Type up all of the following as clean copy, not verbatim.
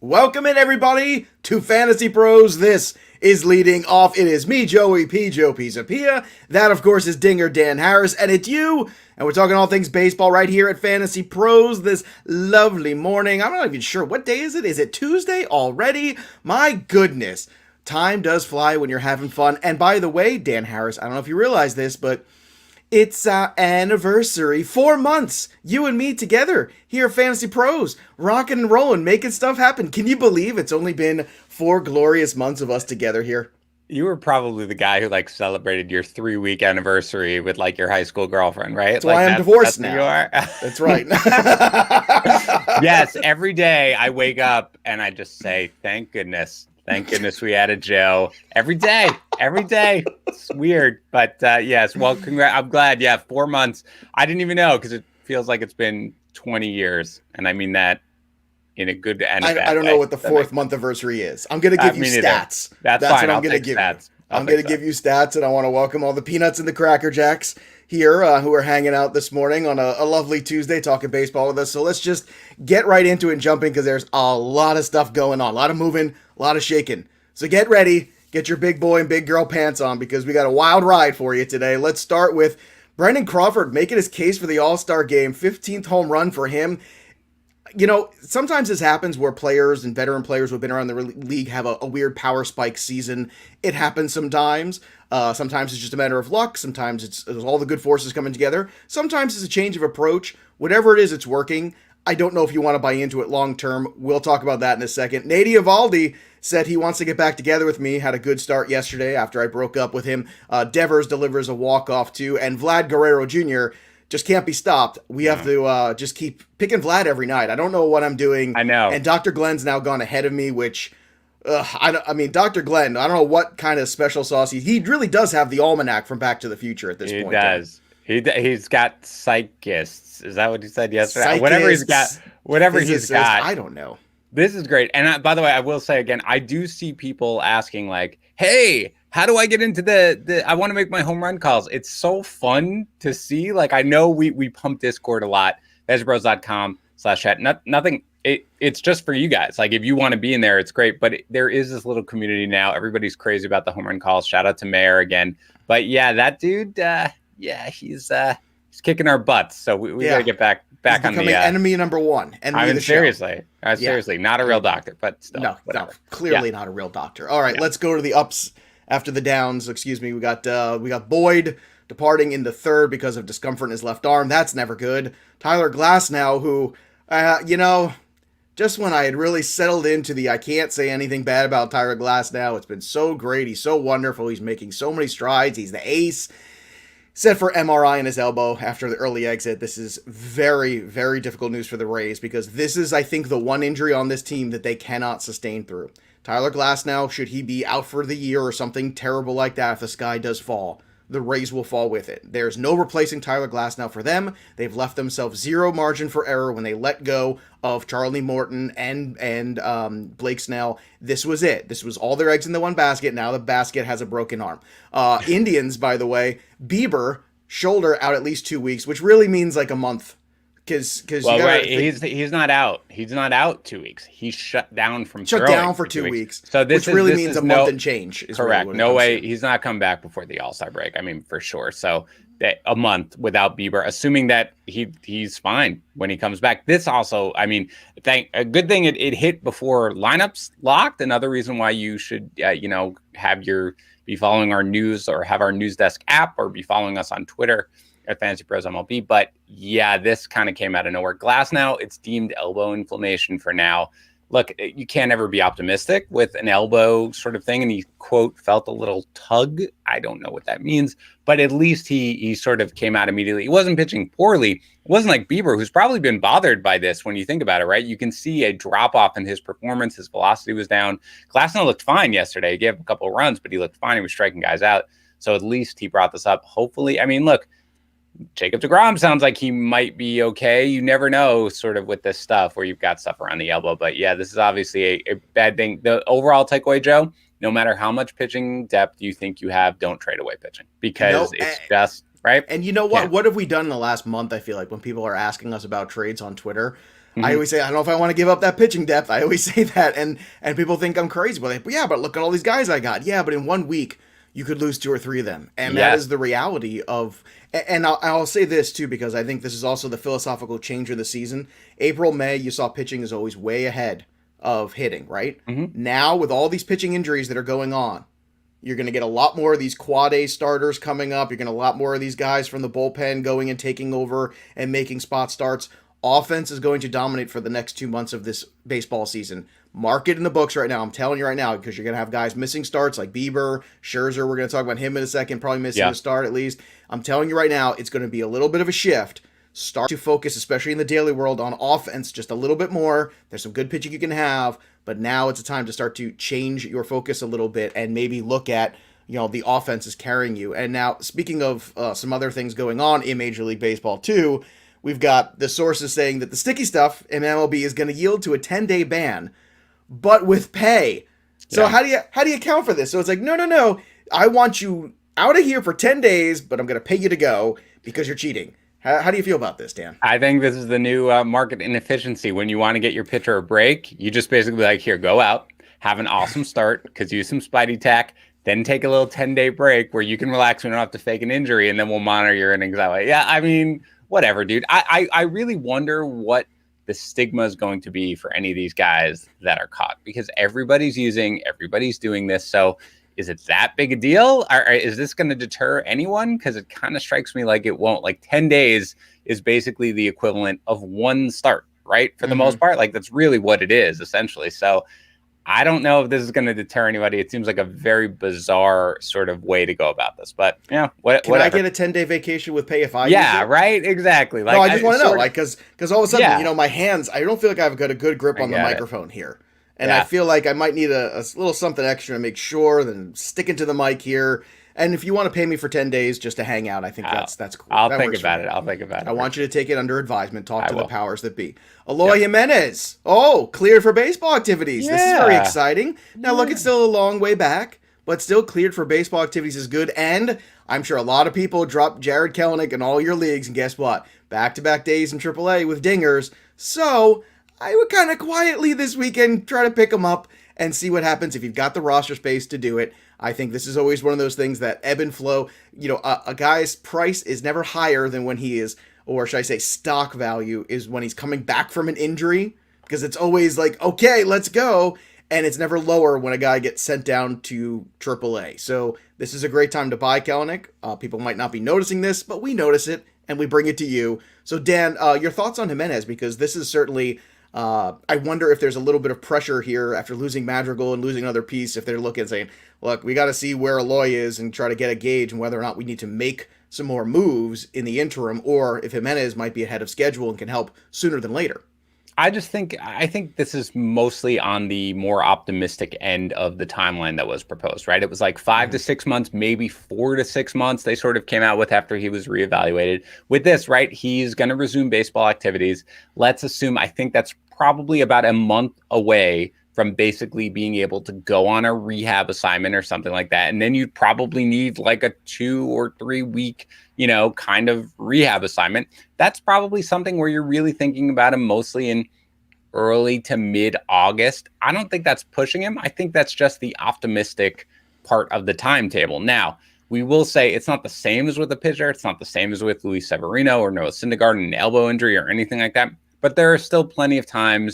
Welcome in, everybody, to Fantasy Pros. This is leading off. It is me, Joey P. Joe Pisapia. That, of course, is Dinger Dan Harris, and it's you. And we're talking all things baseball right here at Fantasy Pros this lovely morning. I'm not even sure. What day is it? Is it Tuesday already? My goodness. Time does fly when you're having fun. And by the way, Dan Harris, I don't know if you realize this, but it's our anniversary. 4 months, you and me together here at Fantasy Pros, rocking and rolling, making stuff happen. Can you believe it's only been 4 glorious months of us together here? You were probably the guy who celebrated your 3-week anniversary with your high school girlfriend, right? That's why I'm divorced now. Who you are. That's right. Yes, every day I wake up and I just say, thank goodness. Thank goodness we added Joe. Every day. It's weird, but yes. Well, I'm glad. Yeah, 4 months. I didn't even know because it feels like it's been 20 years, and I mean that in a good and a bad I don't way. know what the 4th month anniversary is. I'm going to give you stats. That's fine. What I'm going to give you. I'm going to give you stats, and I want to welcome all the Peanuts and the Cracker Jacks here who are hanging out this morning on a lovely Tuesday talking baseball with us. So let's just get right into it and jump in because there's a lot of stuff going on, a lot of moving, a lot of shaking. So get ready, get your big boy and big girl pants on because we got a wild ride for you today. Let's start with Brandon Crawford making his case for the All-Star game, 15th home run for him. You know, sometimes this happens where players and veteran players who have been around the league have a weird power spike season. It happens sometimes. Sometimes it's just a matter of luck. Sometimes it's all the good forces coming together. Sometimes it's a change of approach. Whatever it is, it's working. I don't know if you want to buy into it long term. We'll talk about that in a second. Nady Eovaldi said he wants to get back together with me. Had a good start yesterday after I broke up with him. Devers delivers a walk-off too. And Vlad Guerrero Jr. just can't be stopped. We have to just keep picking Vlad every night. I don't know what I'm doing. I know. And Dr. Glenn's now gone ahead of me, which, I mean, Dr. Glenn, I don't know what kind of special sauce he really does have the almanac from Back to the Future at this point. He does. He's got psychists. Is that what he said yesterday? Psychists, whatever he's got. I don't know. This is great. And by the way, I will say again, I do see people asking hey, how do I get into I want to make my home run calls. It's so fun to see. I know we pump Discord a lot, FantasyPros.com/chat. Nothing. It's just for you guys. If you want to be in there, it's great. But there is this little community now. Everybody's crazy about the home run calls. Shout out to Mayor again. But yeah, that dude, he's kicking our butts. So we got to get back on the enemy number one. Seriously, not a real doctor, but still. No, clearly not a real doctor. All right, let's go to the ups after the downs. Excuse me. We got Boyd departing in the third because of discomfort in his left arm. That's never good. Tyler Glasnow, who, just when I had really settled into I can't say anything bad about Tyler Glasnow. It's been so great. He's so wonderful. He's making so many strides. He's the ace. Set for MRI in his elbow after the early exit. This is very, very difficult news for the Rays because this is, I think, the one injury on this team that they cannot sustain through. Tyler Glasnow, should he be out for the year or something terrible like that, if the sky does fall, the Rays will fall with it. There's no replacing Tyler Glasnow for them. They've left themselves zero margin for error when they let go of Charlie Morton and Blake Snell. This was it. This was all their eggs in the one basket. Now the basket has a broken arm. Indians, by the way, Bieber, shoulder out at least 2 weeks, which really means a month. He's not out. He's not out 2 weeks. He's shut down from shut down for 2 weeks. So which really means a month and change. Is correct. Really no way. He's not coming back before the All-Star break. I mean, for sure. So a month without Bieber, assuming that he's fine when he comes back. This also, I mean, a good thing it hit before lineups locked. Another reason why you should, be following our news or have our news desk app or be following us on Twitter at Fantasy Pros MLB. But yeah, this kind of came out of nowhere. Glasnow, it's deemed elbow inflammation for now. Look, you can't ever be optimistic with an elbow sort of thing. And he, quote, felt a little tug. I don't know what that means, but at least he sort of came out immediately. He wasn't pitching poorly. It wasn't like Bieber, who's probably been bothered by this when you think about it, right? You can see a drop off in his performance. His velocity was down. Glasnow looked fine yesterday. He gave a couple of runs, but he looked fine. He was striking guys out. So at least he brought this up. Hopefully, I mean, look, Jacob deGrom sounds like he might be okay. You never know sort of with this stuff where you've got stuff around the elbow. But yeah, this is obviously a bad thing. The overall takeaway, Joe, no matter how much pitching depth you think you have, don't trade away pitching because it's just right? And you know what? Yeah. What have we done in the last month? I feel like when people are asking us about trades on Twitter, I Mhm. always say, I don't know if I want to give up that pitching depth. I always say that, and people think I'm crazy. But yeah, but look at all these guys I got. Yeah, but in 1 week you could lose 2 or 3 of them, and that is Yes. the reality of. And I'll say this too, because I think this is also the philosophical change of the season. April, May, you saw pitching is always way ahead of hitting, right? Mhm. Now with all these pitching injuries that are going on, you're going to get a lot more of these quad A starters coming up. You're going to a lot more of these guys from the bullpen going and taking over and making spot starts. Offense is going to dominate for the next 2 months of this baseball season. Mark it in the books right now. I'm telling you right now, because you're going to have guys missing starts like Bieber, Scherzer. We're going to talk about him in a second, probably missing a start at least. I'm telling you right now, it's going to be a little bit of a shift. Start to focus, especially in the daily world, on offense just a little bit more. There's some good pitching you can have, but now it's a time to start to change your focus a little bit and maybe look at, the offense is carrying you. And now, speaking of some other things going on in Major League Baseball too, we've got the sources saying that the sticky stuff in MLB is going to yield to a 10-day ban, but with pay. So how do you account for this? So it's like, no, I want you out of here for 10 days, but I'm going to pay you to go because you're cheating. How do you feel about this, Dan? I think this is the new market inefficiency. When you want to get your pitcher a break, you just basically be like, here, go out, have an awesome start, because use some Spidey tack, then take a little 10-day break where you can relax. We don't have to fake an injury, and then we'll monitor your innings that way. Yeah, I mean, whatever, dude. I really wonder what the stigma is going to be for any of these guys that are caught, because everybody's doing this. So is it that big a deal? Or is this going to deter anyone? Because it kind of strikes me like it won't. Like 10 days is basically the equivalent of one start, right? For the most part, like that's really what it is essentially. So I don't know if this is going to deter anybody. It seems like a very bizarre sort of way to go about this, but yeah, Can whatever. I get a 10-day vacation with pay if I use it? Right, exactly. Like, no, I just want to know, like, because all of a sudden, my hands, I don't feel like I've got a good grip on the microphone here. And I feel like I might need a little something extra to make sure, then sticking to the mic here. And if you want to pay me for 10 days just to hang out, I think that's cool. I'll that think about it. I'll think about it. I want you to take it under advisement. Talk to will. the powers that be. Eloy Jimenez. Oh, cleared for baseball activities. This is very exciting. Now, look, it's still a long way back, but still cleared for baseball activities is good. And I'm sure a lot of people dropped Jared Kelenic in all your leagues. And guess what? Back-to-back days in AAA with dingers. So I would kind of quietly this weekend try to pick him up and see what happens if you've got the roster space to do it. I think this is always one of those things that ebb and flow. A guy's price is never higher than when he is, or should I say stock value, is when he's coming back from an injury, because it's always like, okay, let's go. And it's never lower when a guy gets sent down to AAA. So this is a great time to buy Kelenic. People might not be noticing this, but we notice it, and we bring it to you. So Dan, your thoughts on Jimenez, because this is certainly... I wonder if there's a little bit of pressure here after losing Madrigal and losing another piece, if they're looking and saying, look, we got to see where Eloy is and try to get a gauge and whether or not we need to make some more moves in the interim, or if Jimenez might be ahead of schedule and can help sooner than later. I think this is mostly on the more optimistic end of the timeline that was proposed, right? It was like 5 to 6 months, maybe 4 to 6 months they sort of came out with after he was reevaluated. With this, right, he's going to resume baseball activities. Let's assume, I think that's probably about a month away from basically being able to go on a rehab assignment or something like that. And then you'd probably need like a 2 or 3 week, kind of rehab assignment. That's probably something where you're really thinking about him mostly in early to mid-August. I don't think that's pushing him. I think that's just the optimistic part of the timetable. Now, we will say it's not the same as with a pitcher. It's not the same as with Luis Severino or Noah Syndergaard, an elbow injury or anything like that. But there are still plenty of time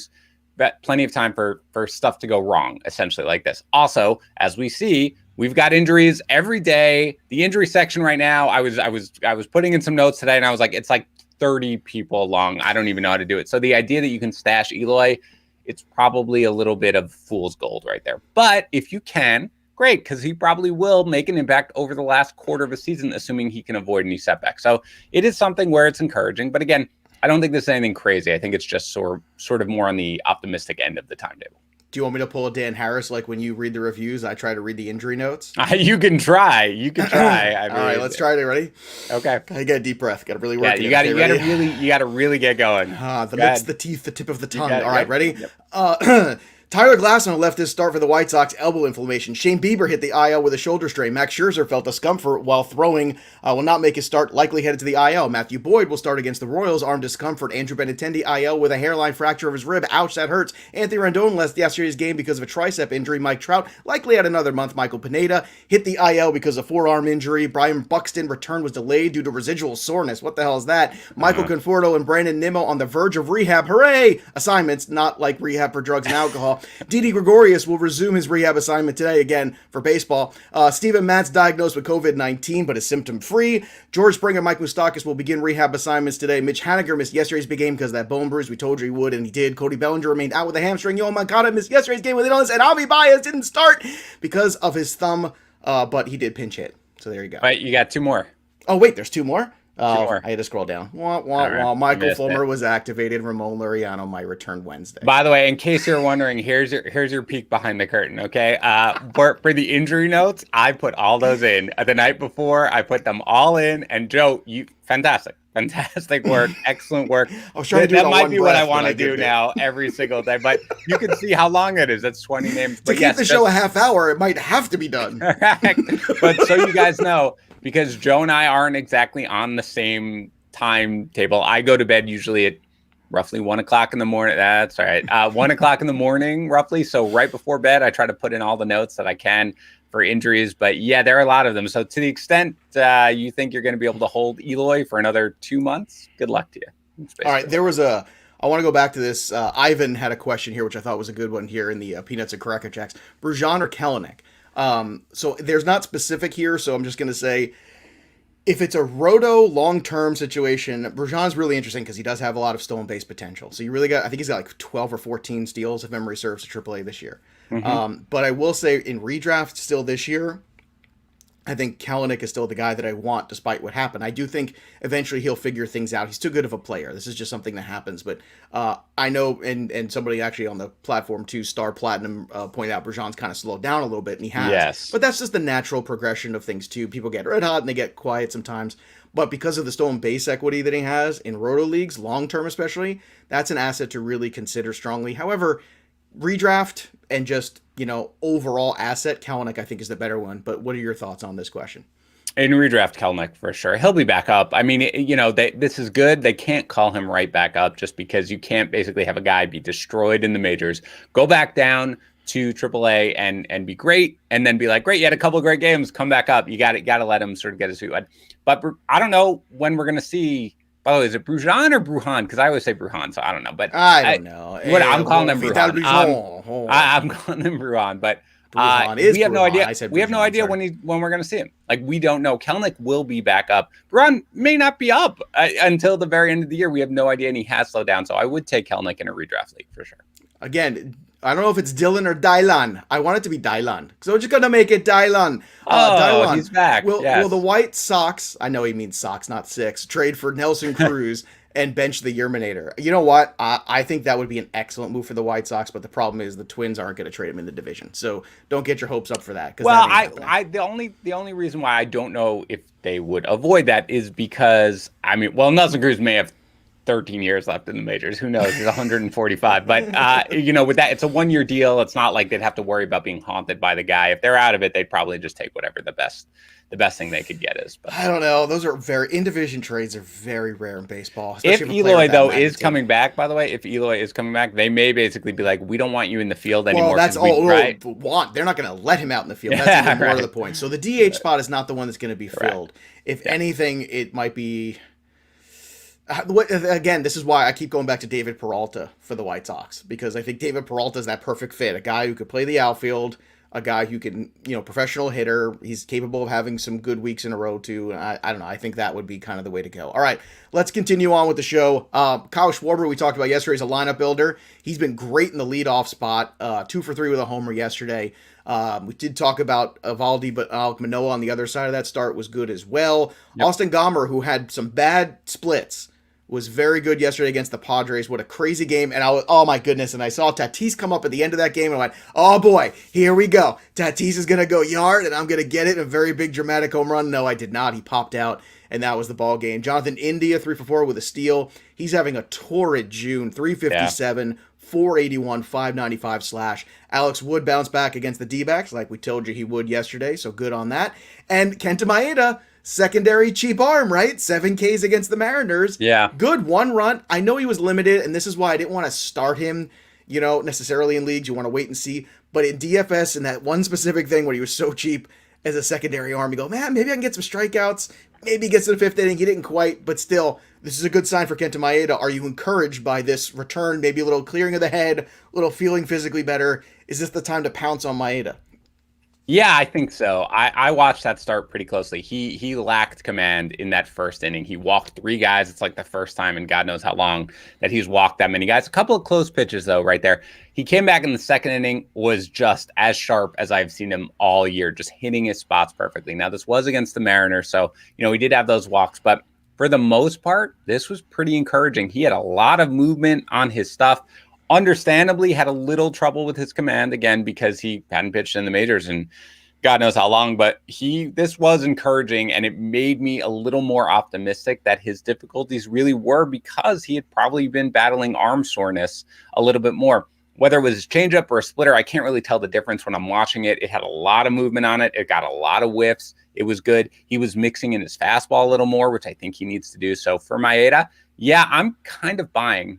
for stuff to go wrong, essentially, like this. Also, as we see, we've got injuries every day. The injury section right now, I was putting in some notes today, and I was like, it's like 30 people long. I don't even know how to do it. So the idea that you can stash Eloy, it's probably a little bit of fool's gold right there. But if you can, great, because he probably will make an impact over the last quarter of a season, assuming he can avoid any setbacks. So it is something where it's encouraging. But again, I don't think this is anything crazy. I think it's just sort of more on the optimistic end of the timetable. Do you want me to pull a Dan Harris, like when you read the reviews, I try to read the injury notes? You can try. I mean, all right, let's try it. Ready? Okay. I get a deep breath. Got to really work. Yeah, you gotta really get going. The lips, the teeth, the tip of the tongue. All right, ready? Yep. Tyler Glasnow left his start for the White Sox elbow inflammation. Shane Bieber hit the IL with a shoulder strain. Max Scherzer felt discomfort while throwing, will not make his start, likely headed to the IL. Matthew Boyd will start against the Royals, arm discomfort. Andrew Benintendi IL with a hairline fracture of his rib. Ouch, that hurts. Anthony Rendon left yesterday's game because of a tricep injury. Mike Trout likely out another month. Michael Pineda hit the IL because of forearm injury. Brian Buxton return was delayed due to residual soreness. What the hell is that? Michael Conforto and Brandon Nimmo on the verge of rehab. Hooray! Assignments, not like rehab for drugs and alcohol. Didi Gregorius will resume his rehab assignment today again for baseball. Steven Matz diagnosed with COVID-19 but is symptom-free. George Springer and Mike Moustakas will begin rehab assignments today. Mitch Haniger missed yesterday's big game because of that bone bruise. We told you he would, and he did. Cody Bellinger remained out with a hamstring. Yo, my God, I missed yesterday's game with an illness, and Javi Baez didn't start because of his thumb, but he did pinch hit. So there you go. Right, you got 2 more. Oh, wait, there's 2 more? Sure. I had to scroll down. Michael Fulmer was activated. Ramon Laureano might return Wednesday. By the way, in case you're wondering, here's your peek behind the curtain, okay? For the injury notes, I put all those in. The night before, I put them all in. And Joe, you fantastic work, excellent work. I was trying to do that might be what I want to do now every single day. But you can see how long it is. That's 20 names. To keep the show a half hour, it might have to be done. But so you guys know, because Joe and I aren't exactly on the same timetable. I go to bed usually at roughly 1 o'clock in the morning. That's all right. 1 o'clock in the morning, roughly. So right before bed, I try to put in all the notes that I can for injuries. But yeah, there are a lot of them. So to the extent you think you're going to be able to hold Eloy for another 2 months, good luck to you. All right. I want to go back to this. Ivan had a question here, which I thought was a good one here in the Peanuts and Cracker Jacks. Brujan or Kelenic? So there's not specific here, so I'm just going to say if it's a roto long-term situation, Brujan's really interesting because he does have a lot of stolen base potential. So you really I think he's got like 12 or 14 steals if memory serves to AAA this year. Mm-hmm. But I will say in redraft still this year, I think Kelenic is still the guy that I want despite what happened. I do think eventually he'll figure things out. He's too good of a player. This is just something that happens. But I know, and somebody actually on the platform too, Star Platinum, pointed out Brujan's kind of slowed down a little bit, and he has. Yes. But that's just the natural progression of things too. People get red hot and they get quiet sometimes. But because of the stolen base equity that he has in roto leagues, long-term especially, that's an asset to really consider strongly. However, redraft and just, overall asset, Kelenic I think is the better one. But what are your thoughts on this question? In redraft, Kelenic for sure. He'll be back up. I mean, this is good. They can't call him right back up just because you can't basically have a guy be destroyed in the majors, go back down to AAA and be great, and then be like, great, you had a couple of great games, come back up. You got to let him sort of get his feet wet. But I don't know when we're going to see. By the way, is it Brujan or Bruhan? Because I always say Bruhan, so I don't know. But I don't know. I'm calling him Bruhan. I'm calling him Bruhan, but we have no idea. We have no idea when we're going to see him. Like, we don't know. Kelenic will be back up. Bruhan may not be up until the very end of the year. We have no idea, and he has slowed down. So I would take Kelenic in a redraft league for sure. Again, I don't know if it's Dylan or Dylan. I want it to be Dylan. So we're just going to make it Dylan. Dylan. He's back. Will the White Sox, I know he means Sox, not six, trade for Nelson Cruz and bench the Yerminator? You know what? I think that would be an excellent move for the White Sox, but the problem is the Twins aren't going to trade him in the division. So don't get your hopes up for that. Well, the only reason why I don't know if they would avoid that is because, Nelson Cruz may have 13 years left in the majors. Who knows? He's 145. But, with that, it's a 1-year deal. It's not like they'd have to worry about being haunted by the guy. If they're out of it, they'd probably just take whatever the best thing they could get is. But I don't know. Those are in-division trades are very rare in baseball. If Eloy, though, is coming back, by the way, they may basically be like, we don't want you in the field anymore. Well, that's all right. They're not going to let him out in the field. That's even more to the point. So the DH spot is not the one that's going to be filled. If anything, it might be... Again, this is why I keep going back to David Peralta for the White Sox, because I think David Peralta is that perfect fit. A guy who could play the outfield, a guy who can, professional hitter. He's capable of having some good weeks in a row, too. And I don't know. I think that would be kind of the way to go. All right, let's continue on with the show. Kyle Schwarber, we talked about yesterday, is a lineup builder. He's been great in the leadoff spot, 2 for 3 with a homer yesterday. We did talk about Evaldi, but Alek Manoah on the other side of that start was good as well. Yep. Austin Gomber, who had some bad splits, was very good yesterday against the Padres. What a crazy game. And oh my goodness. And I saw Tatis come up at the end of that game and I went, oh boy, here we go. Tatis is going to go yard and I'm going to get it in a very big dramatic home run. No, I did not. He popped out and that was the ball game. Jonathan India, 3 for 4 with a steal. He's having a torrid June, 357, 481, 595 slash. Alex Wood bounced back against the D-backs like we told you he would yesterday, so good on that. And Kenta Maeda, secondary cheap arm, right? 7 Ks against the Mariners. Yeah. Good one run. I know he was limited, and this is why I didn't want to start him, necessarily in leagues. You want to wait and see. But in DFS, and that one specific thing when he was so cheap as a secondary arm, you go, man, maybe I can get some strikeouts. Maybe he gets to the 5th inning. He didn't quite, but still, this is a good sign for Kenta Maeda. Are you encouraged by this return? Maybe a little clearing of the head, a little feeling physically better. Is this the time to pounce on Maeda? Yeah, I think so. I watched that start pretty closely. He lacked command in that first inning. He walked 3 guys. It's like the first time in God knows how long that he's walked that many guys. A couple of close pitches, though, right there. He came back in the second inning, was just as sharp as I've seen him all year, just hitting his spots perfectly. Now, this was against the Mariners, so, he did have those walks, but for the most part, this was pretty encouraging. He had a lot of movement on his stuff. Understandably had a little trouble with his command again because he hadn't pitched in the majors and God knows how long, but this was encouraging, and it made me a little more optimistic that his difficulties really were because he had probably been battling arm soreness a little bit more. Whether it was a changeup or a splitter, I can't really tell the difference when I'm watching it. It had a lot of movement on it. It got a lot of whiffs. It was good. He was mixing in his fastball a little more, which I think he needs to do. So for Maeda, yeah, I'm kind of buying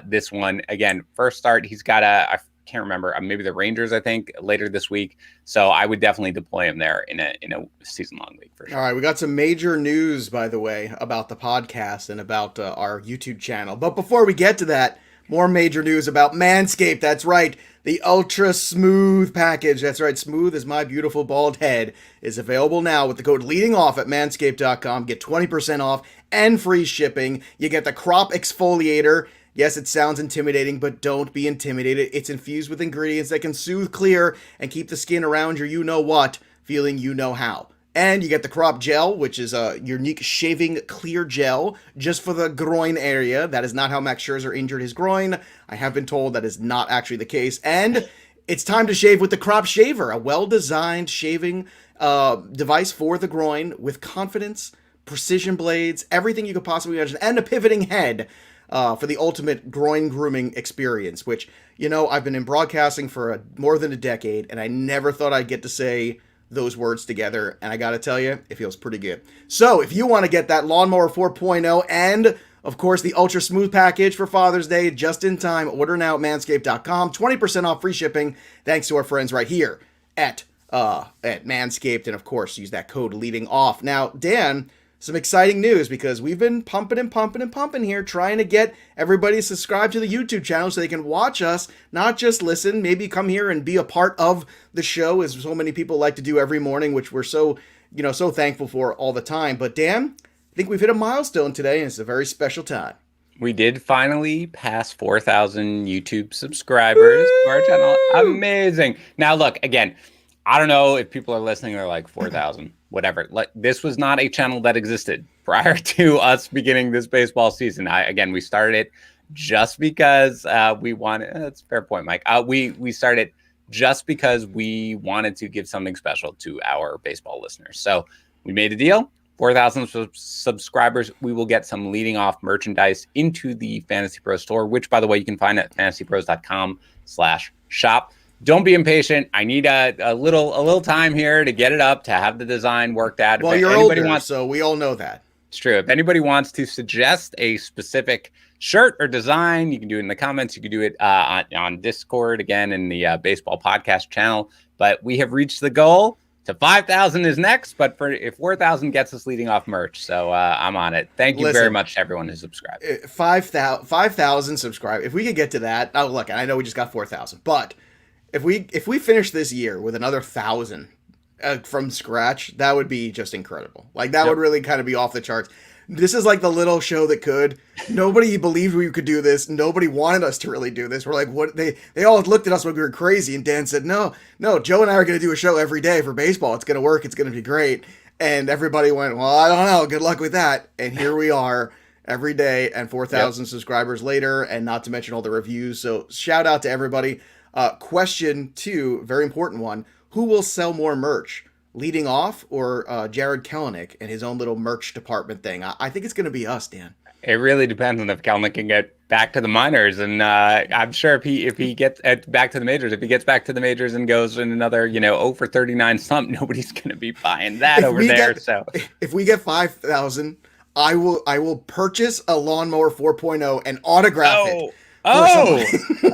this one. Again, first start, he's got I can't remember, maybe the Rangers, I think, later this week. So I would definitely deploy him there in a season-long league for sure. All right, we got some major news, by the way, about the podcast and about our YouTube channel. But before we get to that, more major news about Manscaped. That's right, the Ultra Smooth package. That's right, smooth as my beautiful bald head is available now with the code LEADINGOFF at manscaped.com. Get 20% off and free shipping. You get the Crop Exfoliator. Yes, it sounds intimidating, but don't be intimidated. It's infused with ingredients that can soothe, clear, and keep the skin around your you-know-what feeling you-know-how. And you get the Crop Gel, which is a unique shaving clear gel just for the groin area. That is not how Max Scherzer injured his groin. I have been told that is not actually the case. And it's time to shave with the Crop Shaver, a well-designed shaving device for the groin with confidence, precision blades, everything you could possibly imagine, and a pivoting head for the ultimate groin grooming experience, which, I've been in broadcasting for more than a decade, and I never thought I'd get to say those words together, and I gotta tell you, it feels pretty good. So if you want to get that Lawnmower 4.0 and, of course, the Ultra Smooth package for Father's Day just in time, order now at manscaped.com. 20% off free shipping thanks to our friends right here at Manscaped, and of course use that code LEADINGOFF. Now, Dan, some exciting news because we've been pumping here, trying to get everybody subscribed to the YouTube channel so they can watch us, not just listen, maybe come here and be a part of the show, as so many people like to do every morning, which we're so thankful for all the time. But Dan, I think we've hit a milestone today, and it's a very special time. We did finally pass 4,000 YouTube subscribers to our channel. Amazing. Now, look, again, I don't know if people are listening, they're like 4,000. Whatever. This was not a channel that existed prior to us beginning this baseball season. We started it just because we wanted. That's a fair point, Mike. We started just because we wanted to give something special to our baseball listeners. So we made a deal. 4,000 subscribers. We will get some leading off merchandise into the Fantasy Pro store, which, by the way, you can find at fantasypros.com/shop. Don't be impatient. I need a little time here to get it up, to have the design worked out. Well, you're older, so we all know that. It's true. If anybody wants to suggest a specific shirt or design, you can do it in the comments. You can do it on Discord, again, in the Baseball Podcast channel. But we have reached the goal. To 5,000 is next, but if 4,000 gets us leading off merch, so I'm on it. Thank you very much to everyone who subscribed. 5,000 subscribers. If we could get to that, oh look, I know we just got 4,000, but if we finish this year with another 1,000 from scratch, that would be just incredible. Like that would really kind of be off the charts. This is like the little show that could. Nobody believed we could do this. Nobody wanted us to really do this. We're like, what? They all looked at us like we were crazy. And Dan said, no, Joe and I are going to do a show every day for baseball. It's going to work. It's going to be great. And everybody went, well, I don't know. Good luck with that. And here we are every day and 4,000 subscribers later, and not to mention all the reviews. So shout out to everybody. Question 2, very important one. Who will sell more merch? Leading off or Jared Kelenic and his own little merch department thing? I think it's going to be us, Dan. It really depends on if Kelnick can get back to the minors, and I'm sure if he gets back to the majors, if he gets back to the majors and goes in another 0 for 39 slump, nobody's going to be buying that over there. So if we get 5,000, I will purchase a lawnmower 4.0 and autograph it. Oh,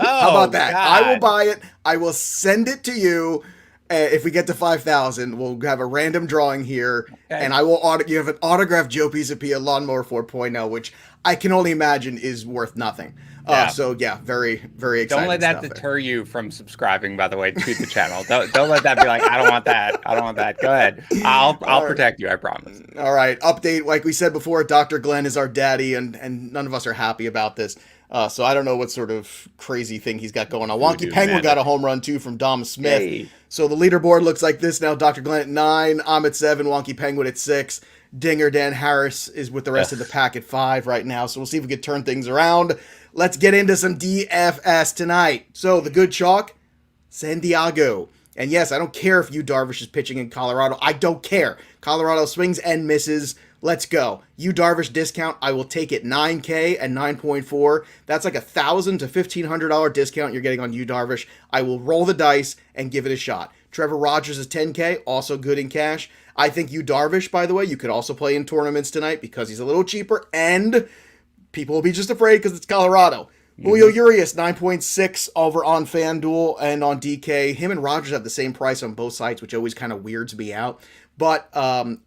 How about that? God. I will buy it. I will send it to you. If we get to 5,000, we'll have a random drawing here, and I will you have an autographed Joe Pisapia lawnmower 4.0, which I can only imagine is worth nothing. So yeah, very, very exciting. Don't let that deter you from subscribing, by the way, to the channel. Don't let that be like, I don't want that. I don't want that. Go ahead. I'll protect you. I promise. All right. Update. Like we said before, Dr. Glenn is our daddy, and none of us are happy about this. So I don't know what sort of crazy thing he's got going on. Wonky Penguin got a home run too from Dom Smith. Hey. So the leaderboard looks like this now. Dr. Glenn at 9, I'm at 7, Wonky Penguin at 6. Dinger Dan Harris is with the rest of the pack at 5 right now. So we'll see if we can turn things around. Let's get into some DFS tonight. So the good chalk, San Diego. And yes, I don't care if Yu Darvish is pitching in Colorado. I don't care. Colorado swings and misses. Let's go. Yu Darvish discount, I will take it. 9K and 9.4. That's like $1,000 to $1,500 discount you're getting on Yu Darvish. I will roll the dice and give it a shot. Trevor Rogers is 10K, also good in cash. I think Yu Darvish, by the way, you could also play in tournaments tonight because he's a little cheaper and people will be just afraid because it's Colorado. Julio Urias, 9.6 over on FanDuel and on DK. Him and Rogers have the same price on both sites, which always kind of weirds me out. But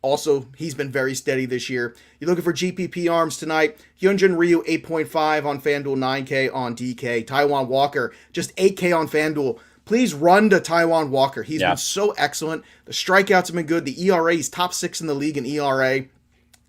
also, he's been very steady this year. You're looking for GPP arms tonight. Hyunjin Ryu, 8.5 on FanDuel, 9K on DK. Taiwan Walker, just 8K on FanDuel. Please run to Taiwan Walker. He's been so excellent. The strikeouts have been good. The ERA, he's top 6 in the league in ERA.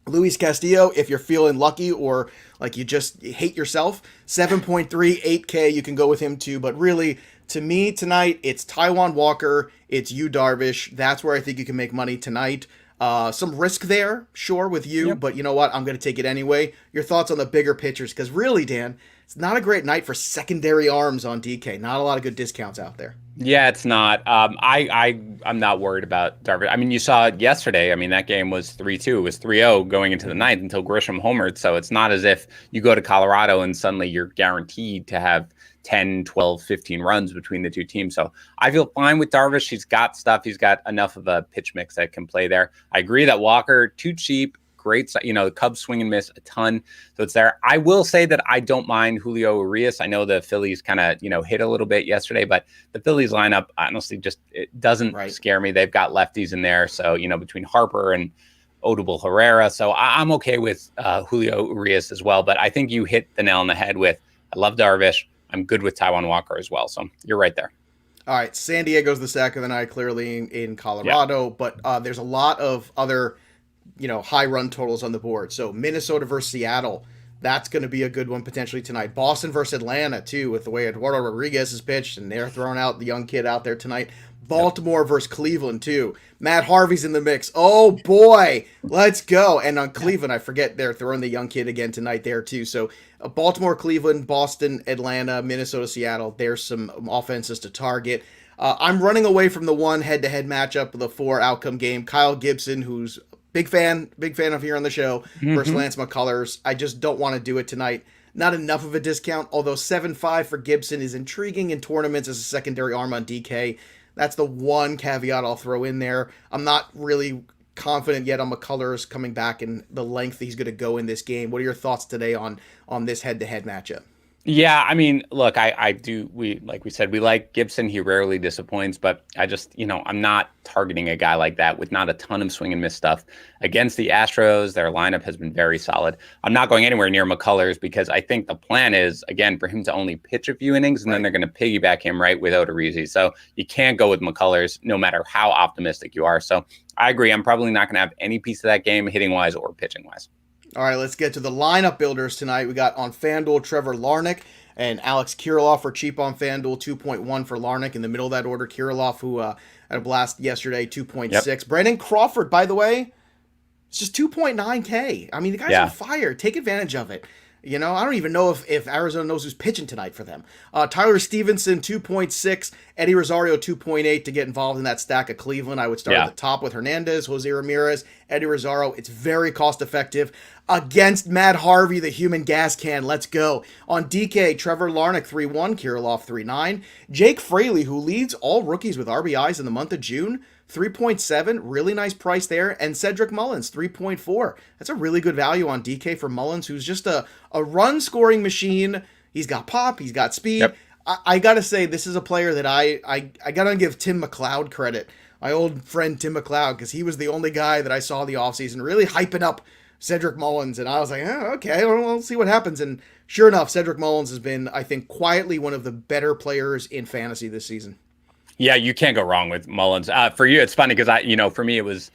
Luis Castillo, if you're feeling lucky or like you just hate yourself, 7.3, 8K, you can go with him too. But really, to me tonight, it's Taiwan Walker, it's Yu Darvish. That's where I think you can make money tonight. Some risk there, sure, with you, but you know what? I'm going to take it anyway. Your thoughts on the bigger pitchers? Because really, Dan, it's not a great night for secondary arms on DK. Not a lot of good discounts out there. Yeah, it's not. I'm not worried about Darvish. I mean, you saw it yesterday. I mean, that game was 3-2. It was 3-0 going into the ninth until Grisham homered. So it's not as if you go to Colorado and suddenly you're guaranteed to have 10, 12, 15 runs between the two teams. So I feel fine with Darvish. He's got stuff. He's got enough of a pitch mix that can play there. I agree that Walker, too cheap. Great, the Cubs swing and miss a ton, so it's there. I will say that I don't mind Julio Urias. I know the Phillies kind of hit a little bit yesterday, but the Phillies lineup honestly it doesn't scare me. They've got lefties in there, so between Harper and Odubel Herrera, so I'm okay with Julio Urias as well. But I think you hit the nail on the head with I love Darvish. I'm good with Taiwan Walker as well, so you're right there. All right, San Diego's the stack of the night, clearly in Colorado, but there's a lot of other high run totals on the board. So Minnesota versus Seattle, that's going to be a good one potentially tonight. Boston versus Atlanta too, with the way Eduardo Rodriguez is pitched, and they're throwing out the young kid out there tonight. Baltimore versus Cleveland too. Matt Harvey's in the mix. Oh boy, let's go. And on Cleveland, I forget they're throwing the young kid again tonight there too. So Baltimore, Cleveland, Boston, Atlanta, Minnesota, Seattle. There's some offenses to target. I'm running away from the one head-to-head matchup of the 4 outcome game. Kyle Gibson, who's big fan of here on the show, versus Lance McCullers. I just don't want to do it tonight. Not enough of a discount, although 7.5 for Gibson is intriguing in tournaments as a secondary arm on DK. That's the one caveat I'll throw in there. I'm not really confident yet on McCullers coming back and the length he's going to go in this game. What are your thoughts today on this head-to-head matchup? Yeah, I mean, look, like we said, we like Gibson. He rarely disappoints, but I just, I'm not targeting a guy like that with not a ton of swing and miss stuff. Against the Astros, their lineup has been very solid. I'm not going anywhere near McCullers because I think the plan is, again, for him to only pitch a few innings, and then they're going to piggyback him right with Odorizzi. So you can't go with McCullers no matter how optimistic you are. So I agree. I'm probably not going to have any piece of that game hitting-wise or pitching-wise. All right, let's get to the lineup builders tonight. We got on FanDuel Trevor Larnach and Alex Kirilloff for cheap on FanDuel, 2.1 for Larnach. In the middle of that order, Kirilloff, who had a blast yesterday, 2.6. Yep. Brandon Crawford, by the way, it's just 2.9K. I mean, the guy's on fire. Take advantage of it. I don't even know if Arizona knows who's pitching tonight for them. Tyler Stevenson, 2.6. Eddie Rosario, 2.8 to get involved in that stack of Cleveland. I would start at the top with Hernandez, Jose Ramirez, Eddie Rosario. It's very cost effective against Matt Harvey, the human gas can. Let's go. On DK, Trevor Larnach 3-1, Kirilloff 3-9. Jake Fraley, who leads all rookies with RBIs in the month of June, 3.7, really nice price there. And Cedric Mullins, 3.4. That's a really good value on DK for Mullins, who's just a run-scoring machine. He's got pop, he's got speed. Yep. I got to say, this is a player that I got to give Tim McLeod credit. My old friend Tim McLeod, because he was the only guy that I saw the offseason really hyping up Cedric Mullins. And I was like, oh, okay, we'll see what happens. And sure enough, Cedric Mullins has been, I think, quietly one of the better players in fantasy this season. Yeah, you can't go wrong with Mullins. For you, it's funny because for me, it was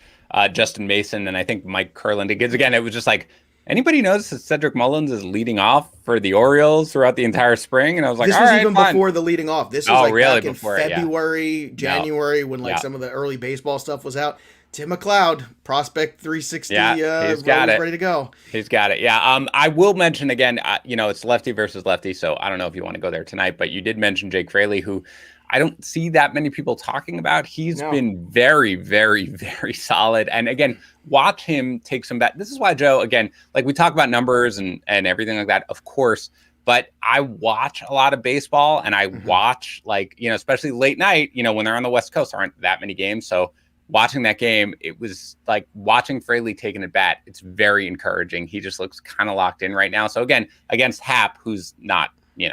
Justin Mason and I think Mike Kurland. Because again, it was just like, anybody notice that Cedric Mullins is leading off for the Orioles throughout the entire spring? And I was like, this was even before the leading off. This was back in February, January, when some of the early baseball stuff was out. Tim McLeod, Prospect 360, he's got it. Ready to go. He's got it. Yeah. I will mention again, it's lefty versus lefty, so I don't know if you want to go there tonight, but you did mention Jake Fraley, who I don't see that many people talking about. He's been very, very, very solid. And again, watch him take some back. This is why, Joe, again, like we talk about numbers and everything like that, of course, but I watch a lot of baseball and I watch especially late night, when they're on the West Coast, there aren't that many games. So watching that game, it was like watching Fraley taking a bat. It's very encouraging. He just looks kind of locked in right now. So again, against Hap, who's not,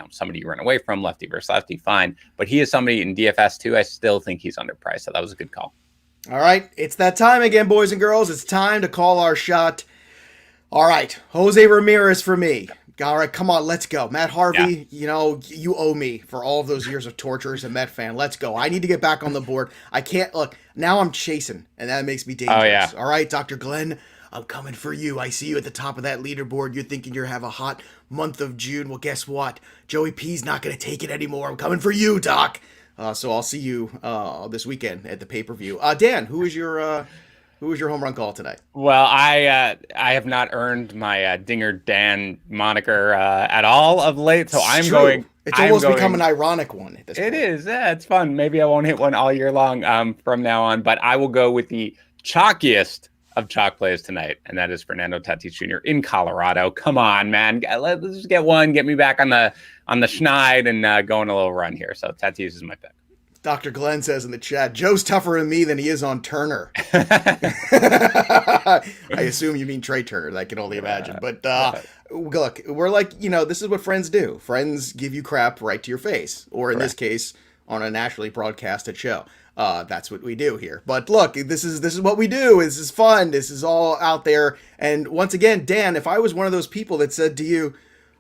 somebody you run away from, lefty versus lefty, fine. But he is somebody in DFS too. I still think he's underpriced. So that was a good call. All right. It's that time again, boys and girls. It's time to call our shot. All right. Jose Ramirez for me. All right. Come on. Let's go. Matt Harvey, you owe me for all of those years of torture as a Met fan. Let's go. I need to get back on the board. I can't look. Now I'm chasing, and that makes me dangerous. Oh, yeah. All right, Dr. Glenn. I'm coming for you. I see you at the top of that leaderboard. You're thinking you have a hot month of June. Well, guess what? Joey P's not going to take it anymore. I'm coming for you, Doc. So I'll see you this weekend at the pay-per-view. Dan, who is your home run call tonight? Well, I have not earned my Dinger Dan moniker at all of late, so I'm going. It's almost become an ironic one at this point. It is. Yeah, it's fun. Maybe I won't hit one all year long from now on, but I will go with the chalkiest of chalk plays tonight, and that is Fernando Tatis Jr. in Colorado. Come on, man. Let's just get one. Get me back on the Schneid and go on a little run here. So Tatis is my pick. Dr. Glenn says in the chat, Joe's tougher on me than he is on Turner. I assume you mean Trey Turner. I can only imagine. But look, we're like, this is what friends do. Friends give you crap right to your face. Or in this case, on a nationally broadcasted show. That's what we do here. But look, this is what we do. This is fun. This is all out there. And once again, Dan, if I was one of those people that said to you,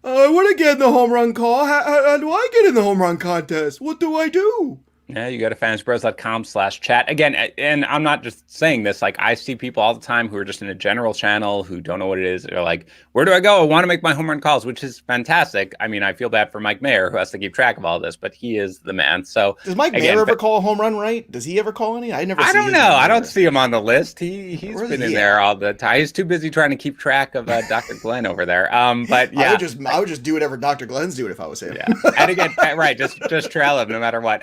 I want to get in the home run call. How do I get in the home run contest? What do I do? Yeah, you go to fantasypros.com/chat. Again, and I'm not just saying this, like I see people all the time who are just in a general channel who don't know what it is. They're like, where do I go? I want to make my home run calls, which is fantastic. I mean, I feel bad for Mike Mayer who has to keep track of all this, but he is the man. So does Mike Mayer ever call a home run right? Does he ever call any? I don't know. I don't see him on the list. He's been in there all the time. He's too busy trying to keep track of Dr. Glenn over there. But yeah, I would just do whatever Dr. Glenn's doing if I was him. Yeah. And again, right, just trail him no matter what.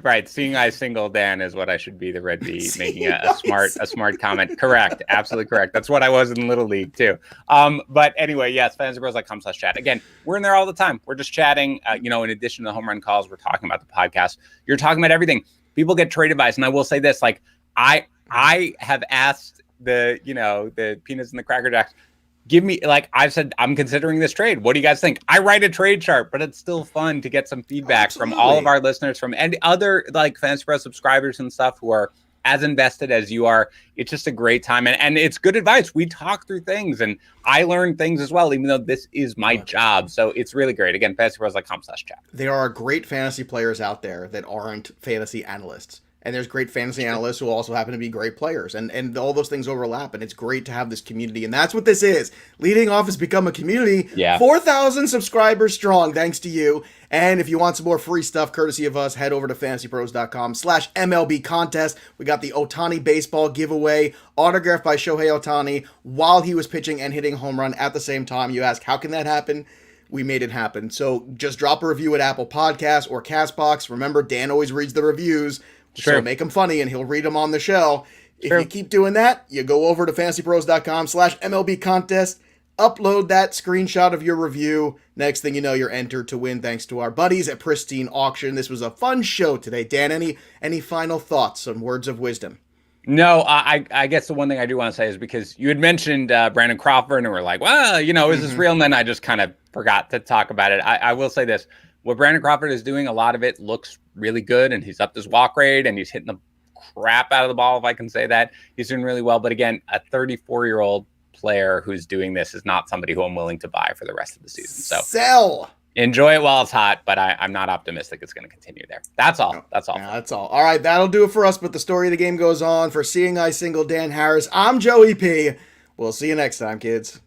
Right, seeing eye single Dan is what I should be. The Red Bee making a smart comment. Correct, absolutely correct. That's what I was in Little League too. But anyway, yes, fantasypros.com/chat. Again, we're in there all the time. We're just chatting. In addition to the home run calls, we're talking about the podcast. You're talking about everything. People get trade advice, and I will say this: like I have asked the peanuts and the Cracker Jacks. Give me, like I've said, I'm considering this trade. What do you guys think? I write a trade chart, but it's still fun to get some feedback from all of our listeners, from and other like Fantasy Pro subscribers and stuff who are as invested as you are. It's just a great time. And it's good advice. We talk through things and I learn things as well, even though this is my job. So it's really great. Again, fantasypros.com/chat. There are great fantasy players out there that aren't fantasy analysts. And there's great fantasy analysts who also happen to be great players. And all those things overlap. And it's great to have this community. And that's what this is. Leading Off has become a community. Yeah. 4,000 subscribers strong, thanks to you. And if you want some more free stuff courtesy of us, head over to fantasypros.com/MLB contest. We got the Ohtani baseball giveaway, autographed by Shohei Ohtani while he was pitching and hitting a home run at the same time. You ask, how can that happen? We made it happen. So just drop a review at Apple Podcasts or CastBox. Remember, Dan always reads the reviews. Sure. So make them funny and he'll read them on the show. If True. you keep doing that, you go over to fantasypros.com/MLB contest, upload that screenshot of your review. Next thing you know, you're entered to win thanks to our buddies at Pristine Auction. This was a fun show today. Dan, any final thoughts on words of wisdom? No, I guess the one thing I do want to say is because you had mentioned Brandon Crawford and we're like, well, is this real? And then I just kind of forgot to talk about it. I will say this. What Brandon Crawford is doing, a lot of it looks really good, and he's upped his walk rate and he's hitting the crap out of the ball, if I can say that. He's doing really well. But again, a 34-year-old player who's doing this is not somebody who I'm willing to buy for the rest of the season. So sell. Enjoy it while it's hot, but I'm not optimistic it's going to continue there. That's all. That's all. Yeah, that's all. All right, that'll do it for us, but the story of the game goes on. For Seeing Eye Single Dan Harris, I'm Joey P. We'll see you next time, kids.